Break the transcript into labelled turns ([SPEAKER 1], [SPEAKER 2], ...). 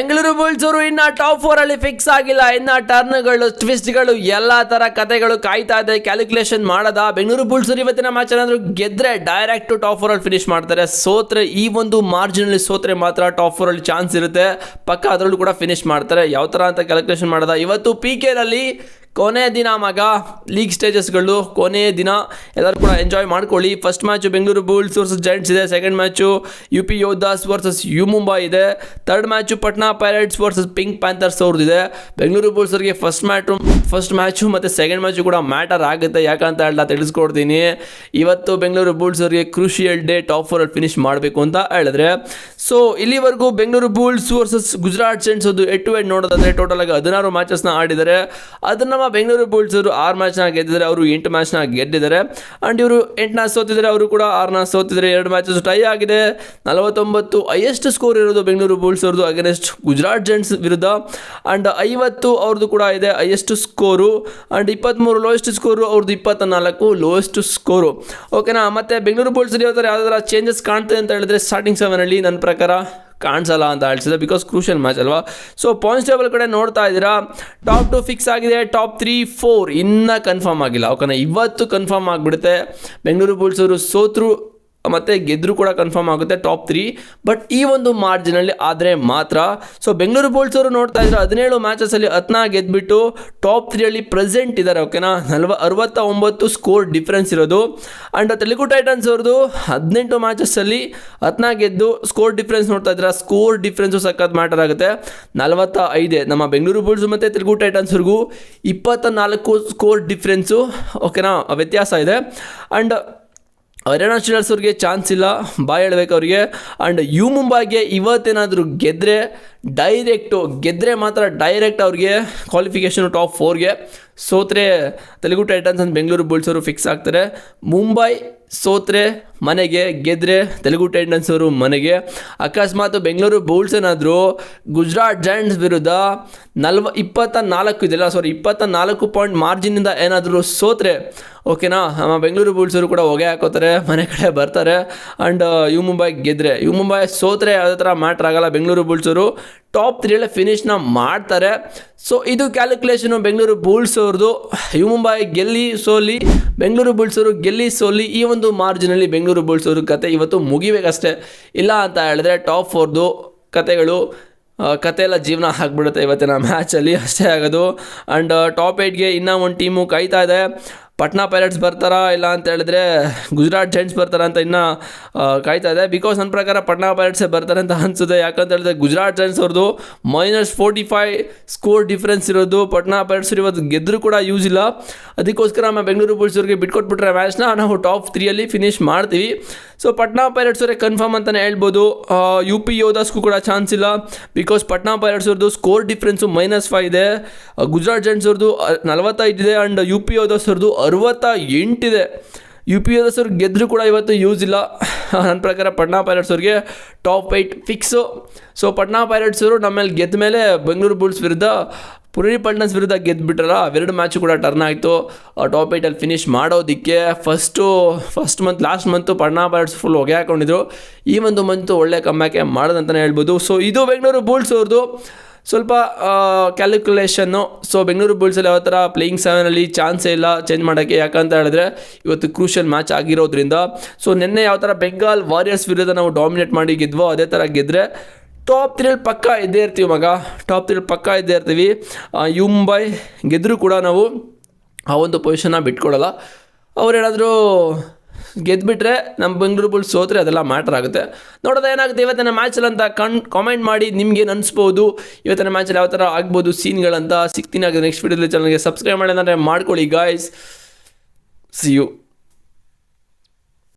[SPEAKER 1] Bengaluru Bulls ಅವರು ಇನ್ನ top 4 ಅಲ್ಲಿ ಫಿಕ್ಸ್ ಆಗಿಲ್ಲ. ಇನ್ನ ಟರ್ನ್ಗಳು, ಟ್ವಿಸ್ಟ್ಗಳು, ಎಲ್ಲಾ ತರ ಕತೆಗಳು ಕಾಯ್ತಾ ಇದೆ. ಕ್ಯಾಲ್ಕುಲೇಷನ್ ಮಾಡದ ಬೆಂಗಳೂರು ಬುಲ್ಸ್ ಅವರು ಇವತ್ತಿನ ಮ್ಯಾಚ್ ಏನಾದ್ರು ಗೆದ್ರೆ ಡೈರೆಕ್ಟ್ ಟಾಪ್ 4 ಅಲ್ಲಿ ಫಿನಿಶ್ ಮಾಡ್ತಾರೆ. ಸೋತ್ರೆ ಈ ಒಂದು ಮಾರ್ಜಿನ್ ಅಲ್ಲಿ ಸೋತ್ರೆ ಮಾತ್ರ ಟಾಪ್ 4 ಅಲ್ಲಿ ಚಾನ್ಸ್ ಇರುತ್ತೆ. ಪಕ್ಕ ಅದರಲ್ಲೂ ಕೂಡ ಫಿನಿಶ್ ಮಾಡ್ತಾರೆ. ಯಾವ ತರ ಅಂತ ಕ್ಯಾಲ್ಕುಲೇಷನ್ ಮಾಡದ. ಇವತ್ತು PK ನಲ್ಲಿ ಕೊನೆಯ ದಿನ ಮಗ, ಲೀಗ್ ಸ್ಟೇಜಸ್ಗಳು ಕೊನೆಯ ದಿನ, ಎಲ್ಲರೂ ಕೂಡ ಎಂಜಾಯ್ ಮಾಡ್ಕೊಳ್ಳಿ. First match Bengaluru bulls versus giants ಇದೆ. Second match UP Yoddhas versus U Mumbai ಇದೆ. Third match Patna pirates versus pink panthers ಅವ್ರದ್ದಿದೆ. ಬೆಂಗಳೂರು ಬುಲ್ಸ್ ಅವರಿಗೆ ಫಸ್ಟ್ ಮ್ಯಾಚು ಮತ್ತು ಸೆಕೆಂಡ್ ಮ್ಯಾಚು ಕೂಡ ಮ್ಯಾಟರ್ ಆಗುತ್ತೆ. ಯಾಕಂತ ಹೇಳಿ ತಿಳಿಸ್ಕೊಡ್ತೀನಿ. ಇವತ್ತು ಬೆಂಗಳೂರು ಬುಲ್ಸ್ ಅವರಿಗೆ ಕ್ರೂಷಿಯಲ್ ಡೇ, ಟಾಪ್ 4 ಅಲ್ಲಿ ಫಿನಿಶ್ ಮಾಡಬೇಕು ಅಂತ ಹೇಳಿದ್ರೆ. ಸೊ ಇಲ್ಲಿವರೆಗೂ Bengaluru bulls versus Gujarat giants ಒಂದು 8-8 ನೋಡೋದಾದ್ರೆ ಟೋಟಲ್ ಆಗಿ 16 ಮ್ಯಾಚಸ್ನ ಆಡಿದ್ದಾರೆ. ಅದನ್ನ ಬೆಂಗಳೂರು ಬುಲ್ಸ್ ಅವರು 6 ಮ್ಯಾಚ್ನ ಗೆದ್ದಿದ್ದಾರೆ. ಅವರು 8 ಮ್ಯಾಚ್ನ ಗೆದ್ದಿದ್ದಾರೆ. ಅಂಡ್ ಇವರು 8ನ ಸೋತಿದ್ದಾರೆ, ಅವರು ಕೂಡ 6ನ ಸೋತಿದ್ದಾರೆ. 2 ಮ್ಯಾಚಸ್ ಟೈ ಆಗಿದೆ. 49 ಹೈಯೆಸ್ಟ್ ಸ್ಕೋರ್ ಇರೋದು ಬೆಂಗಳೂರು ಬುಲ್ಸ್ ಅವ್ರದ್ದು ಅಗೇನೆಸ್ಟ್ ಗುಜರಾತ್ ಜೈಂಟ್ಸ್ ವಿರುದ್ಧ. ಅಂಡ್ 50 ಅವ್ರದ್ದು ಕೂಡ ಇದೆ highest score. And 23 lowest score ಅವ್ರದ್ದು, 24 ಲೋಯೆಸ್ಟ್ ಸ್ಕೋರು. ಓಕೆನಾ. ಮತ್ತೆ ಬೆಂಗಳೂರು ಬುಲ್ಸ್ ಯಾವ್ದಾರ ಚೇಂಜಸ್ ಕಾಣ್ತದೆ ಅಂತ ಹೇಳಿದ್ರೆ ಸ್ಟಾರ್ಟಿಂಗ್ 7 ಅಲ್ಲಿ ನನ್ನ ಪ್ರಕಾರ ಕಾಣಿಸಲ್ಲ ಅಂತ ಹೇಳ್ತಿದೆ. ಬಿಕಾಸ್ ಕ್ರೂಷಿಯಲ್ ಮ್ಯಾಚ್ ಅಲ್ವಾ. ಸೊ ಪಾಯಿಂಟ್ಸ್ ಟೇಬಲ್ ಕಡೆ ನೋಡ್ತಾ ಇದ್ದೀರಾ, ಟಾಪ್ 2 ಫಿಕ್ಸ್ ಆಗಿದೆ. ಟಾಪ್ 3-4 ಇನ್ನೂ ಕನ್ಫರ್ಮ್ ಆಗಿಲ್ಲ. ಓಕೆನಾ. ಇವತ್ತು ಕನ್ಫರ್ಮ್ ಆಗಿಬಿಡುತ್ತೆ. ಬೆಂಗಳೂರು ಬುಲ್ಸ್ ಅವರು ಸೋತ್ರು ಮತ್ತು ಗೆದ್ದರು ಕೂಡ ಕನ್ಫರ್ಮ್ ಆಗುತ್ತೆ ಟಾಪ್ 3. ಬಟ್ ಈ ಒಂದು ಮಾರ್ಜಿನಲ್ಲಿ ಆದರೆ ಮಾತ್ರ. ಸೊ ಬೆಂಗಳೂರು ಬುಲ್ಸ್ ಅವರು ನೋಡ್ತಾ ಇದ್ದಾರೆ 17 ಮ್ಯಾಚಸಲ್ಲಿ 10ನ ಗೆದ್ದುಬಿಟ್ಟು ಟಾಪ್ 3 ಅಲ್ಲಿ ಪ್ರೆಸೆಂಟ್ ಇದ್ದಾರೆ. ಓಕೆನಾ. 69 ಸ್ಕೋರ್ ಡಿಫ್ರೆನ್ಸ್ ಇರೋದು. ಆ್ಯಂಡ್ ತೆಲುಗು ಟೈಟನ್ಸ್ ಅವ್ರದ್ದು 18 ಮ್ಯಾಚಸಲ್ಲಿ 10ನ ಗೆದ್ದು ಸ್ಕೋರ್ ಡಿಫ್ರೆನ್ಸ್ ನೋಡ್ತಾ ಇದ್ದಾರೆ. ಸ್ಕೋರ್ ಡಿಫ್ರೆನ್ಸು ಸಖತ್ ಮ್ಯಾಟರ್ ಆಗುತ್ತೆ. 45 ನಮ್ಮ ಬೆಂಗಳೂರು ಬುಲ್ಸ್ ಮತ್ತು ತೆಲುಗು ಟೈಟನ್ಸ್ವರೆಗೂ 24 ಸ್ಕೋರ್ ಡಿಫ್ರೆನ್ಸು. ಓಕೆನಾ, ವ್ಯತ್ಯಾಸ ಇದೆ. ಆ್ಯಂಡ್ ಹರಿಯಾಣ ಸ್ಟೀಲರ್ಸ್ ಅವ್ರಿಗೆ ಚಾನ್ಸ್ ಇಲ್ಲ, ಬಾಯ್ ಹೇಳ್ಬೇಕು ಅವರಿಗೆ. ಆ್ಯಂಡ್ ಯು ಮುಂಬೈಗೆ ಇವತ್ತೇನಾದರೂ ಗೆದ್ದರೆ ಮಾತ್ರ ಡೈರೆಕ್ಟ್ ಅವ್ರಿಗೆ ಕ್ವಾಲಿಫಿಕೇಷನು ಟಾಪ್ 4ಗೆ. ಸೋತ್ರೆ ತೆಲುಗು ಟೈಟನ್ಸ್ ಅಂತ ಬೆಂಗಳೂರು ಬುಲ್ಸ್ ಅವರು ಫಿಕ್ಸ್ ಆಗ್ತಾರೆ. ಮುಂಬೈ ಸೋತ್ರೆ ಮನೆಗೆ, ಗೆದ್ದರೆ ತೆಲುಗು ಟೈಟನ್ಸ್ ಅವರು ಮನೆಗೆ. ಅಕಸ್ಮಾತ್ ಬೆಂಗಳೂರು ಬುಲ್ಸ್ ಏನಾದರೂ ಗುಜರಾತ್ ಜೈಂಟ್ಸ್ ವಿರುದ್ಧ 24 ಪಾಯಿಂಟ್ ಮಾರ್ಜಿನಿಂದ ಏನಾದರೂ ಸೋತ್ರೆ, ಓಕೆನಾ, ಬೆಂಗಳೂರು ಬುಲ್ಸ್ ಅವರು ಕೂಡ ಹೊಗೆ ಹಾಕೋತಾರೆ, ಮನೆ ಕಡೆ ಬರ್ತಾರೆ. ಆ್ಯಂಡ್ ಯು ಮುಂಬೈ ಗೆದ್ದರೆ, ಯು ಮುಂಬೈ ಸೋತ್ರೆ ಯಾವುದೇ ಥರ ಮ್ಯಾಟ್ರ್ ಆಗಲ್ಲ. ಬೆಂಗಳೂರು ಬುಲ್ಸ್ ಅವರು ಟಾಪ್ 3 ಫಿನಿಶ್ನ ಮಾಡ್ತಾರೆ. ಸೊ ಇದು ಕ್ಯಾಲ್ಕುಲೇಷನು ಬೆಂಗಳೂರು ಬುಲ್ಸ್ ಅವ್ರದ್ದು. ಯು ಮುಂಬೈ ಗೆಲ್ಲಿ ಸೋಲಿ, ಬೆಂಗಳೂರು ಬುಲ್ಸ್ ಅವರು ಗೆಲ್ಲಿ ಸೋಲಿ, ಈ ಒಂದು ಮಾರ್ಜಿನಲ್ಲಿ ಬೆಂಗಳೂರು ಬುಲ್ಸ್ ಅವ್ರ ಕತೆ ಇವತ್ತು ಮುಗಿಬೇಕಷ್ಟೇ. ಇಲ್ಲ ಅಂತ ಹೇಳಿದ್ರೆ ಟಾಪ್ 4ದು ಕತೆ ಎಲ್ಲ ಜೀವನ ಆಗಿಬಿಡುತ್ತೆ ಇವತ್ತಿನ ಮ್ಯಾಚಲ್ಲಿ, ಅಷ್ಟೇ ಆಗೋದು. ಆ್ಯಂಡ್ ಟಾಪ್ 8ಗೆ ಇನ್ನೂ ಒಂದು ಟೀಮು ಕಾಯ್ತಾ ಇದೆ. ಪಟ್ನಾ ಪೈರೇಟ್ಸ್ ಬರ್ತಾರಾ ಇಲ್ಲ ಅಂತ ಹೇಳಿದ್ರೆ ಗುಜರಾತ್ ಜೈಂಟ್ಸ್ ಬರ್ತಾರಾ ಅಂತ ಇನ್ನೂ ಕಾಯ್ತಾ ಇದೆ. ಬಿಕಾಸ್ ನನ್ನ ಪ್ರಕಾರ ಪಟ್ನಾ ಪೈರೇಟ್ಸೇ ಬರ್ತಾರೆ ಅಂತ ಅನಿಸುತ್ತೆ. ಯಾಕಂತ ಹೇಳಿದ್ರೆ ಗುಜರಾತ್ ಜೈಂಟ್ಸ್ ಅವ್ರದ್ದು -45 ಸ್ಕೋರ್ ಡಿಫ್ರೆನ್ಸ್ ಇರೋದು. ಪಟ್ನಾ ಪೈರೇಟ್ಸ್ ಇವತ್ತು ಗೆದ್ದರೂ ಕೂಡ ಯೂಸ್ ಇಲ್ಲ. ಅದಕ್ಕೋಸ್ಕರ ನಮ್ಮ ಬೆಂಗಳೂರು ಬುಲ್ಸ್ ಅವ್ರಿಗೆ ಬಿಟ್ಕೊಟ್ಬಿಟ್ರೆ ಮ್ಯಾಚ್ನ ನಾವು ಟಾಪ್ 3 ಅಲ್ಲಿ ಫಿನಿಶ್ ಮಾಡ್ತೀವಿ. ಸೊ ಪಟ್ನಾ ಪೈರೇಟ್ಸ್ ಅವರೇ ಕನ್ಫರ್ಮ್ ಅಂತಲೇ ಹೇಳ್ಬೋದು. UP ಯೋಧಾಸ್ಗೂ ಕೂಡ ಚಾನ್ಸ್ ಇಲ್ಲ. ಬಿಕಾಸ್ ಪಟ್ನಾ ಪೈರೇಟ್ಸ್ ಅವ್ರದ್ದು ಸ್ಕೋರ್ ಡಿಫ್ರೆನ್ಸು -5 ಇದೆ. ಗುಜರಾತ್ ಜೈಂಟ್ಸ್ ಅವ್ರದ್ದು 45 ಇದೆ. ಆ್ಯಂಡ್ UP ಯೋಧಾಸ್ ಅವ್ರದ್ದು 68 ಇದೆ. UP ಯೋಧಾಸ್ ಅವ್ರಿಗೆ ಗೆದ್ದರೂ ಕೂಡ ಇವತ್ತು ಯೂಸ್ ಇಲ್ಲ. ನನ್ನ ಪ್ರಕಾರ ಪಟ್ನಾ ಪೈರೇಟ್ಸ್ ಅವ್ರಿಗೆ top 8 fix. So Patna pirates ಅವರು ನಮ್ಮ ಮೇಲೆ ಗೆದ್ದ ಮೇಲೆ ಬೆಂಗಳೂರು ಬುಲ್ಸ್ ವಿರುದ್ಧ ಪುರಿ ಪಲ್ಟನ್ಸ್ ವಿರುದ್ಧ ಗೆದ್ದುಬಿಟ್ರಲ್ಲ, ಅವೆರಡು ಮ್ಯಾಚು ಕೂಡ ಟರ್ನ್ ಆಯಿತು ಟಾಪ್ 8ಅಲ್ಲಿ ಫಿನಿಶ್ ಮಾಡೋದಕ್ಕೆ. Last month Patna pirates full ಹೊಗೆ ಹಾಕೊಂಡಿದ್ರು. ಈ ಒಂದು ಮಂತು ಒಳ್ಳೆ ಕಮ್ಬ್ಯಾಕೆ ಮಾಡೋದಂತಲೇ ಹೇಳ್ಬೋದು. ಸೊ ಇದು ಬೆಂಗಳೂರು ಬುಲ್ಸ್ ಅವ್ರದ್ದು ಸ್ವಲ್ಪ ಕ್ಯಾಲ್ಕುಲೇಷನ್ನು. ಸೊ ಬೆಂಗಳೂರು ಬುಲ್ಸಲ್ಲಿ ಯಾವ ಥರ ಪ್ಲೇಯಿಂಗ್ 7ಅಲ್ಲಿ ಚಾನ್ಸೇ ಇಲ್ಲ ಚೇಂಜ್ ಮಾಡೋಕ್ಕೆ. ಯಾಕಂತ ಹೇಳಿದ್ರೆ ಇವತ್ತು ಕ್ರೂಷಿಯಲ್ ಮ್ಯಾಚ್ ಆಗಿರೋದ್ರಿಂದ. ಸೊ ನಿನ್ನೆ ಯಾವ ಥರ ಬೆಂಗಾಲ್ ವಾರಿಯರ್ಸ್ ವಿರುದ್ಧ ನಾವು ಡಾಮಿನೇಟ್ ಮಾಡಿ ಗೆದ್ವೋ, ಅದೇ ಥರ ಗೆದ್ದರೆ ಟಾಪ್ 3 ಪಕ್ಕ ಇದ್ದೇ ಇರ್ತೀವಿ ಮಗ. ಟಾಪ್ 3 ಪಕ್ಕ ಇದ್ದೇ ಇರ್ತೀವಿ. ಯು ಮುಂಬೈ ಗೆದ್ದರೂ ಕೂಡ ನಾವು ಆ ಒಂದು ಪೊಸಿಷನ್ನ ಬಿಟ್ಕೊಡಲ್ಲ. ಅವ್ರೇನಾದರೂ ಗೆದ್ದುಬಿಟ್ರೆ ನಮ್ಮ ಬೆಂಗಳೂರು ಬುಲ್ಸ್ ಸೋತ್ರೆ ಅದೆಲ್ಲ ಮ್ಯಾಟ್ರ್ ಆಗುತ್ತೆ. ನೋಡೋದು ಏನಾಗುತ್ತೆ ಇವತ್ತಿನ ಮ್ಯಾಚಲ್ಲಿ ಅಂತ ಕಾಮೆಂಟ್ ಮಾಡಿ. ನಿಮ್ಗೇನು ಅನಿಸ್ಬೋದು ಇವತ್ತಿನ ಮ್ಯಾಚಲ್ಲಿ ಯಾವ ಥರ ಆಗ್ಬೋದು ಸೀನ್ಗಳಂತ. ಸಿಗ್ತೀನಿ ಆಗಿದೆ ನೆಕ್ಸ್ಟ್ ವೀಡಿಯೋದಲ್ಲಿ. ಚಾನಲ್ಗೆ ಸಬ್ಸ್ಕ್ರೈಬ್ ಮಾಡಿ ಅಂದರೆ ಮಾಡ್ಕೊಳ್ಳಿ ಗಾಯ್ಸ್. C you.